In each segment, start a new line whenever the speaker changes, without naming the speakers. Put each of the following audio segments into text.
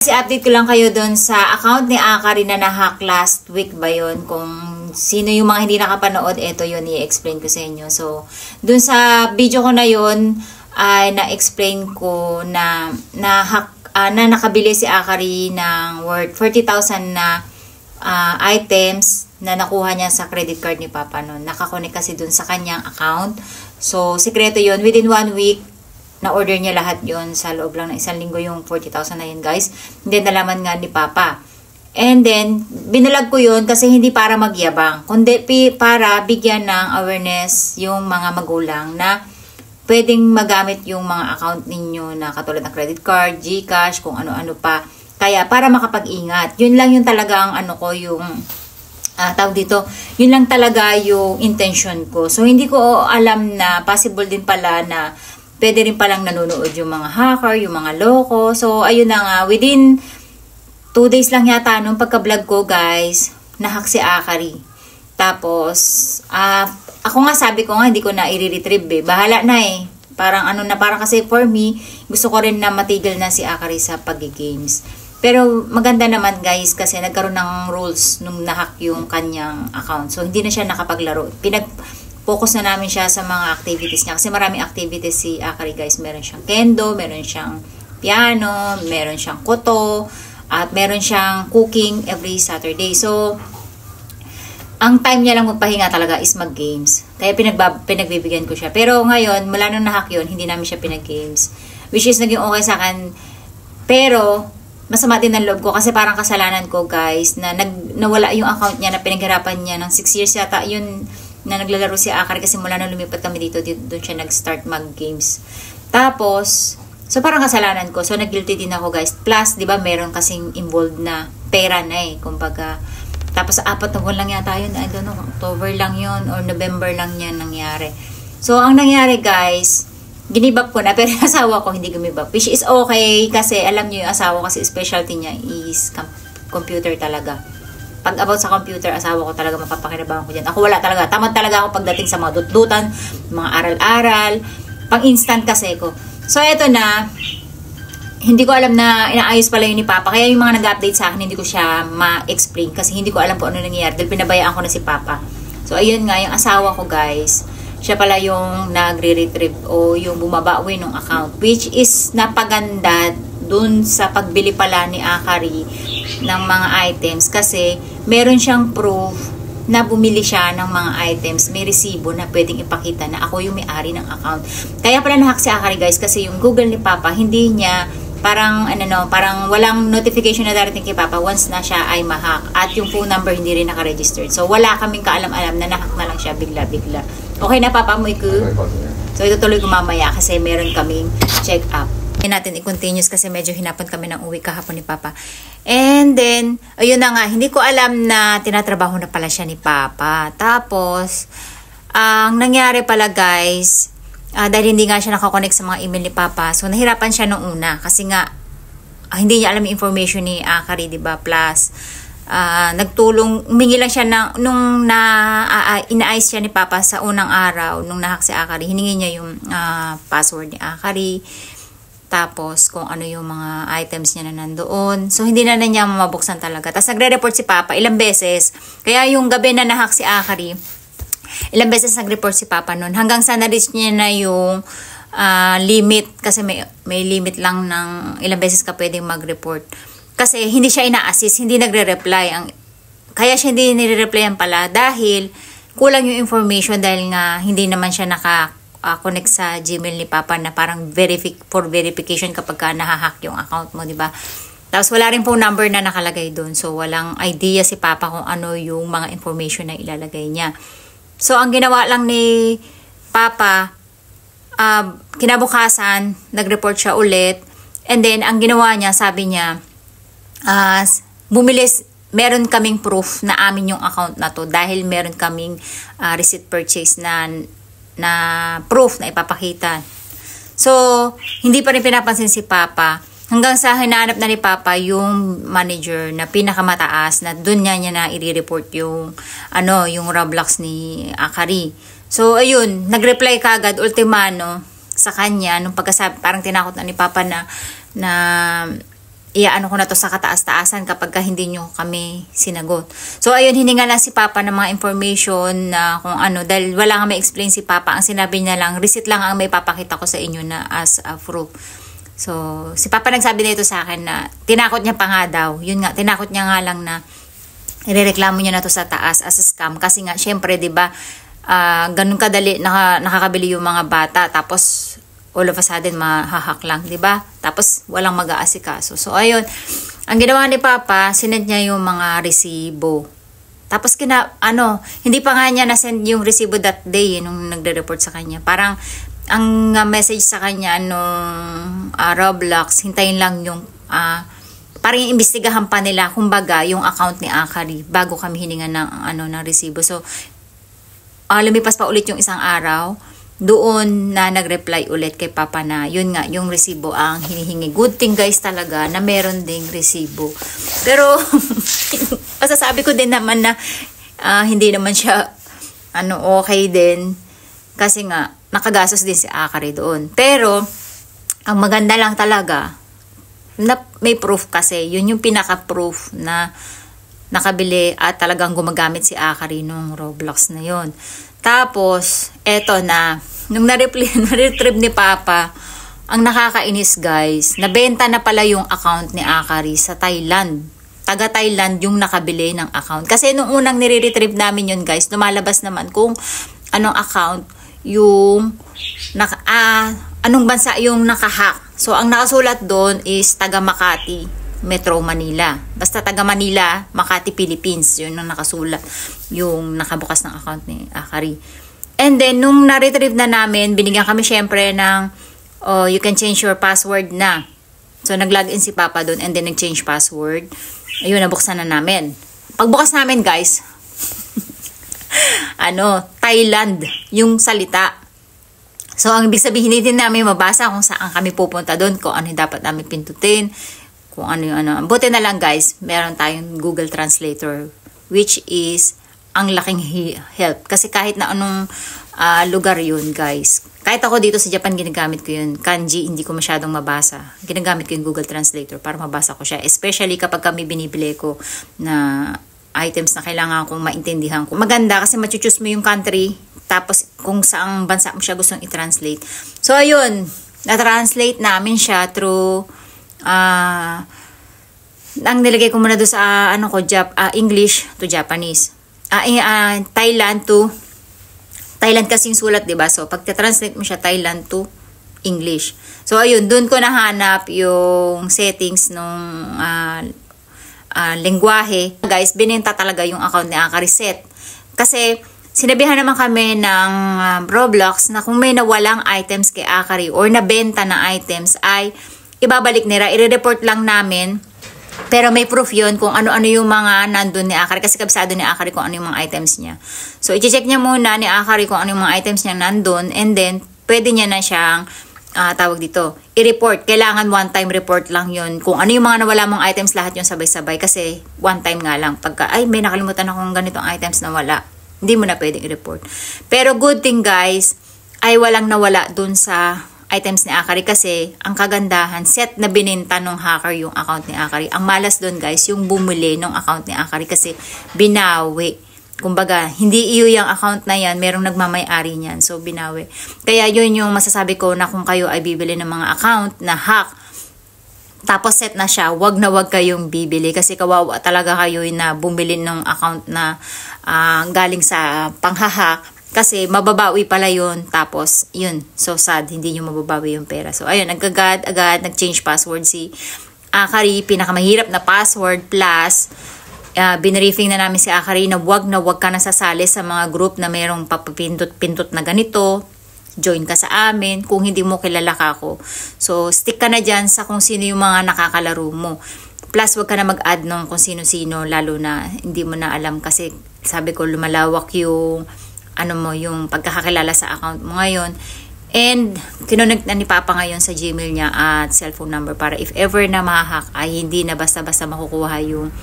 Kasi update ko lang kayo doon sa account ni Akari na na-hack last week ba yun. Kung sino yung mga hindi nakapanood, ito yun, i-explain ko sa inyo. So, doon sa video ko na yun, ay na-explain ko na nakabili si Akari ng worth 40,000 na items na nakuha niya sa credit card ni Papa noon. Nakakonek kasi doon sa kanyang account. So, sikreto yun. Within 1 week, na-order niya lahat yon sa loob lang ng 1 linggo yung 40,000 na yun, guys. Then, nalaman nga ni Papa. And then, binalag ko yun kasi hindi para magyabang, kundi para bigyan ng awareness yung mga magulang na pwedeng magamit yung mga account ninyo na katulad ng credit card, GCash, kung ano-ano pa. Kaya, para makapag-ingat. Yun lang yung talagang tawag dito, yun lang talaga yung intention ko. So, hindi ko alam na possible din pala na pwede rin palang nanonood yung mga hacker, yung mga loko. So, ayun na nga. Within 2 days lang yata nung pagka-vlog ko, guys, nahack si Akari. Tapos, ako nga sabi ko nga, hindi ko na i-retrieve eh. Bahala na eh. Parang parang kasi for me, gusto ko rin na matigil na si Akari sa pag-games. Pero maganda naman, guys, kasi nagkaroon ng rules nung nahack yung kanyang account. So, hindi na siya nakapaglaro. Focus na namin siya sa mga activities niya. Kasi maraming activities si Akari, guys. Meron siyang kendo, meron siyang piano, meron siyang koto, at meron siyang cooking every Saturday. So, ang time niya lang magpahinga talaga is mag-games. Kaya pinagbibigyan ko siya. Pero ngayon, mula nung nahack yun, hindi namin siya pinag-games. Which is naging okay sa akin. Pero, masama din ang loob ko kasi parang kasalanan ko, guys, na nawala yung account niya na pinaghirapan niya ng 6 years yata. Yun, na naglalaro si Akari kasi mula nung lumipat kami dito, doon siya nag-start mag-games. Tapos, so parang kasalanan ko. So, nag-guilty din ako, guys. Plus, di ba, meron kasing involved na pera na eh. Kumbaga, tapos 4 na buwan lang yata yun. I don't know, October lang yun or November lang yan nangyari. So, ang nangyari, guys, ginibap ko na, pero yung asawa ko hindi gumibap. Which is okay kasi alam niyo yung asawa kasi specialty niya is computer talaga. Pag about sa computer, asawa ko talaga mapapakinabangan ko dyan. Ako wala talaga. Tamad talaga ako pagdating sa mga dutdutan, mga aral-aral, pang-instant kasi ko. So, eto na, hindi ko alam na inaayos pala yun ni Papa. Kaya yung mga nag-update sa akin, hindi ko siya ma-explain kasi hindi ko alam kung ano nangyayari. Dahil pinabayaan ko na si Papa. So, ayun nga, yung asawa ko, guys, siya pala yung nagre-retrieve o yung bumabawi ng account. Which is napaganda dun sa pagbili pala ni Akari ng mga items kasi meron siyang proof na bumili siya ng mga items, may resibo na pwedeng ipakita na ako yung may-ari ng account. Kaya pala nahack si Akari, guys, kasi yung Google ni Papa, hindi niya parang parang walang notification na darating kay Papa once na siya ay ma-hack at yung phone number hindi rin naka-registered. So wala kaming kaalam-alam na nahack na lang siya bigla-bigla. Okay na, Papa mo iku? So itutuloy ko mamaya kasi meron kaming check-up. Natin i-continuous kasi medyo hinapan kami ng uwi kahapon ni Papa. And then, ayun na nga, hindi ko alam na tinatrabaho na pala siya ni Papa. Tapos, ang nangyari pala, guys, dahil hindi nga siya nakakonect sa mga email ni Papa, so nahirapan siya nung una kasi nga hindi niya alam yung information ni Akari, diba? Plus, nagtulong, humingi lang siya nung inaayos siya ni Papa sa unang araw, nung nahack si Akari, hiningi niya yung password ni Akari. Tapos, kung ano yung mga items niya na nandoon. So, hindi na niya mabuksan talaga. Tapos, nagre-report si Papa ilang beses. Kaya yung gabi na nahack si Akari, ilang beses nag-report si Papa noon. Hanggang sa na-reach niya na yung limit. Kasi may limit lang ng ilang beses ka pwedeng mag-report. Kasi hindi siya ina-assist, hindi nagre-reply. Kaya siya hindi nire-replyan pala dahil kulang yung information dahil nga hindi naman siya connect sa Gmail ni Papa na parang for verification kapag ka nahahack yung account mo, di ba? Tapos wala rin phone number na nakalagay doon. So walang idea si Papa kung ano yung mga information na ilalagay niya. So ang ginawa lang ni Papa, kinabukasan, nag-report siya ulit. And then ang ginawa niya, sabi niya, meron kaming proof na amin yung account na to dahil meron kaming receipt purchase na proof na ipapakita. So, hindi pa rin pinapansin si Papa. Hanggang sa hinanap na ni Papa yung manager na pinakamataas na doon niya na i-report yung Roblox ni Akari. So, ayun, nag-reply kagad ultimano sa kanya nung pagkasabi, parang tinakot na ni Papa na iaano ko na to sa kataas-taasan kapag ka hindi nyo kami sinagot. So, ayun, hininga lang si Papa ng mga information na kung ano, dahil wala nga may explain si Papa. Ang sinabi niya lang, receipt lang ang may papakita ko sa inyo na as a proof. So, si Papa nagsabi nito sa akin na tinakot niya pa nga daw. Yun nga, tinakot niya nga lang na irereklamo niya na to sa taas as a scam. Kasi nga, syempre, diba, ganun kadali nakakabili yung mga bata. Tapos, all of a sudden mahahak lang, 'di ba? Tapos walang mag-aasikaso. So ayun, ang ginawa ni Papa, sinend niya yung mga resibo. Tapos hindi pa nga niya na-send yung resibo that day nung nagre-report sa kanya. Parang ang message sa kanya nung Roblox, hintayin lang yung parang imbestigahan pa nila kumbaga yung account ni Akari bago kami hiningan ng resibo. So lumipas pa ulit yung isang araw. Doon na nag-reply ulit kay Papa na yun nga, yung resibo ang hinihingi. Good thing guys talaga na meron ding resibo. Pero masasabi ko din naman na hindi naman siya okay din. Kasi nga, nakagastos din si Akari doon. Pero, ang maganda lang talaga, na may proof kasi. Yun yung pinaka-proof na nakabili at talagang gumagamit si Akari nung Roblox na yun. Tapos, eto na, nung na-retrieve ni Papa, ang nakakainis guys, nabenta na pala yung account ni Akari sa Thailand. Taga Thailand yung nakabili ng account. Kasi nung unang nire-retrieve namin yun guys, lumalabas naman kung anong account yung, anong bansa yung nakahack. So, ang nakasulat doon is taga Makati, Metro Manila. Basta taga Manila, Makati, Philippines. Yun ang nakasulat. Yung nakabukas ng account ni Akari. And then, nung na-retrieve na namin, binigyan kami syempre ng you can change your password na. So, nag-login si Papa doon and then nag-change password. Ayun, nabuksan na namin. Pagbukas namin, guys, Thailand yung salita. So, ang ibig sabihin din namin mabasa kung saan kami pupunta doon, kung ano yung dapat namin pindutin, kung ano yung ano. Buti na lang guys, meron tayong Google Translator, which is ang laking help. Kasi kahit na anong lugar yun guys. Kahit ako dito sa Japan, ginagamit ko yun. Kanji, hindi ko masyadong mabasa. Ginagamit ko yung Google Translator para mabasa ko siya. Especially kapag kami binibili ko na items na kailangan kong maintindihan ko. Maganda kasi machuchoose mo yung country, tapos kung saang bansa mo siya gustong i-translate. So, ayun, na-translate namin siya through ang nilagay ko muna doon sa English to Japanese. Thailand kasi yung sulat, 'di ba? So pag translate mo siya Thailand to English. So ayun, doon ko nahanap yung settings nung lengguwahe. Guys, binenta talaga yung account ni Akari set. Kasi sinabihan naman kami ng Roblox na kung may nawalang items kay Akari or nabenta na items ay ibabalik nila, i-report lang namin. Pero may proof yun kung ano-ano yung mga nandun ni Akari. Kasi kabisado ni Akari kung ano yung mga items niya. So, i-check niya muna ni Akari kung ano yung mga items niya nandun. And then, pwede niya na siyang, tawag dito, i-report. Kailangan one-time report lang yun. Kung ano yung mga nawala mong items, lahat yung sabay-sabay. Kasi, one time nga lang. Pagka, may nakalimutan akong ganitong items na wala. Hindi mo na pwedeng i-report. Pero good thing guys, ay walang nawala dun sa items ni Akari kasi ang kagandahan, set na bininta nung hacker yung account ni Akari. Ang malas doon guys, yung bumili ng account ni Akari kasi binawi. Kumbaga, hindi iyo yung account na yan, merong nagmamay-ari niyan. So, binawi. Kaya yun yung masasabi ko na kung kayo ay bibili ng mga account na hack, tapos set na siya, wag na wag kayong bibili kasi kawawa talaga kayo na bumili ng account na galing sa panghahack. Kasi mababawi pala yun. Tapos, yun. So sad. Hindi nyo mababawi yung pera. So, ayun. Agad nag-change password si Akari. Pinakamahirap na password. Plus, binriefing na namin si Akari na wag ka na sasali sa mga group na mayroong papapindot-pindot na ganito. Join ka sa amin. Kung hindi mo kilala ka ako. So, stick ka na dyan sa kung sino yung mga nakakalaro mo. Plus, wag ka na mag-add nung kung sino-sino. Lalo na hindi mo na alam. Kasi, sabi ko, lumalawak yung yung pagkakakilala sa account mo ngayon. And, kinonect na ni Papa ngayon sa Gmail niya at cellphone number para if ever na mahahack ay hindi na basta-basta makukuha yung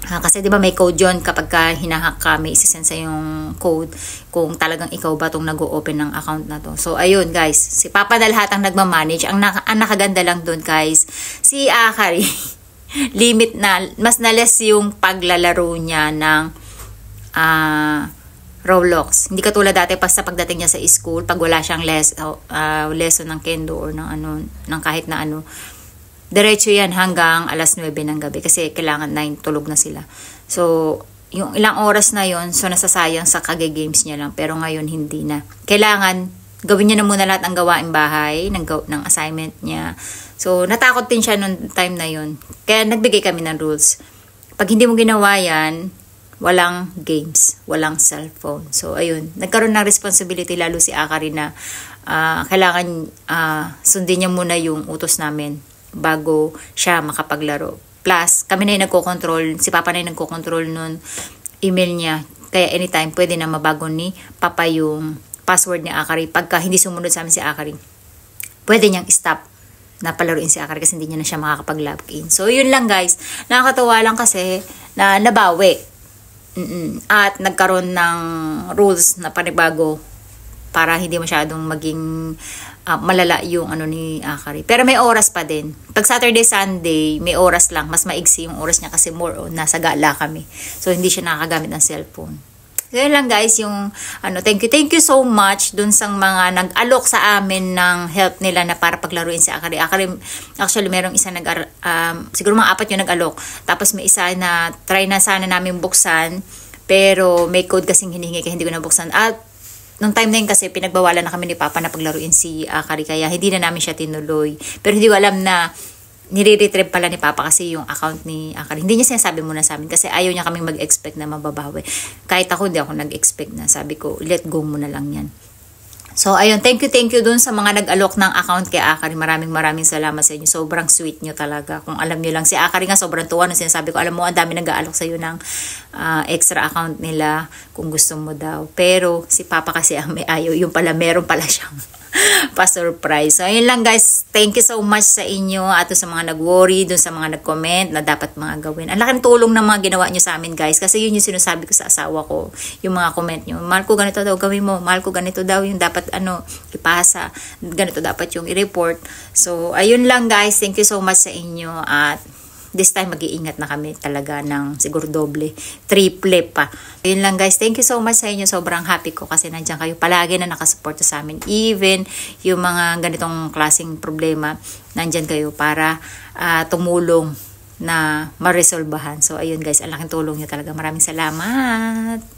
kasi di ba may code yon kapag ka hinahack ka, may isisend sa yung code kung talagang ikaw ba tong nag-o-open ng account na to. So, ayun guys, si Papa na lahat ang nagmamanage. Ang nakaganda lang doon guys, si Akari, limit na, mas na-less yung paglalaro niya ng Roblox. Hindi katulad dati basta pagdating niya sa school, pag wala siyang lesson ng kendo or ng ano, ng kahit na ano, diretso yan hanggang alas 9 ng gabi kasi kailangan 9 tulog na sila. So, yung ilang oras na yon, so nasasayang sa kage-games niya lang, pero ngayon hindi na. Kailangan gawin niya na muna lahat ng gawaing bahay, ng assignment niya. So, natakot din siya nung time na yon. Kaya nagbigay kami ng rules. Pag hindi mo ginawa yan, walang games, walang cellphone. So, ayun. Nagkaroon ng responsibility lalo si Akari na kailangan sundin niya muna yung utos namin bago siya makapaglaro. Plus, kami na yung nagko-control, si Papa na yung nagko-control nun email niya. Kaya anytime, pwede na mabago ni Papa yung password ni Akari. Pagka hindi sumunod sa amin si Akari, pwede niyang stop na palaruin si Akari kasi hindi niya na siya makakapag-login. So, yun lang guys. Nakakatawa lang kasi na nabawi. At nagkaroon ng rules na panibago para hindi masyadong maging malala yung ano ni Akari. Pero may oras pa din. Pag Saturday, Sunday, may oras lang. Mas maigsi yung oras niya kasi more on nasa gala kami. So, hindi siya nakakagamit ng cellphone. So, yun lang guys, yung thank you so much dun sa mga nag-alok sa amin ng help nila na para paglaruin si Akari. Akari, actually, merong isa siguro mga 4 yung nag-alok. Tapos may isa na try na sana namin buksan, pero may code kasing hinihingi kaya hindi ko nabuksan. At nung time na yun kasi pinagbawalan na kami ni Papa na paglaruin si Akari, kaya hindi na namin siya tinuloy. Pero hindi ko alam na nire-retrieve pala ni Papa kasi yung account ni Akari. Hindi niya sinasabi muna sa amin kasi ayaw niya kaming mag-expect na mababawi. Kahit ako, hindi ako nag-expect na. Sabi ko, let go muna lang yan. So, ayun, thank you dun sa mga nag-alok ng account kay Akari. Maraming salamat sa inyo. Sobrang sweet nyo talaga. Kung alam nyo lang, si Akari nga sobrang tuwa nung sinasabi ko, alam mo, ang dami nag-aalok sa'yo ng extra account nila kung gusto mo daw. Pero, si Papa kasi ang may ayaw. Yung pala, meron pala siyang pa-surprise. So, ayun lang guys. Thank you so much sa inyo at sa mga nag-worry, dun sa mga nag-comment na dapat mga gawin. Ang laking tulong ng mga ginawa nyo sa amin guys. Kasi yun yung sinasabi ko sa asawa ko. Yung mga comment nyo. Mahal ko ganito daw gawin mo. Mahal ko ganito daw yung dapat ipasa. Ganito dapat yung i-report. So, ayun lang guys. Thank you so much sa inyo. At this time, mag-iingat na kami talaga ng siguro doble, triple pa. Ayun lang guys, thank you so much sa inyo. Sobrang happy ko kasi nandiyan kayo palagi na nakasuporta sa amin. Even yung mga ganitong klaseng problema, nandiyan kayo para tumulong na maresolbahan. So ayun guys, ang laking tulong nyo talaga. Maraming salamat.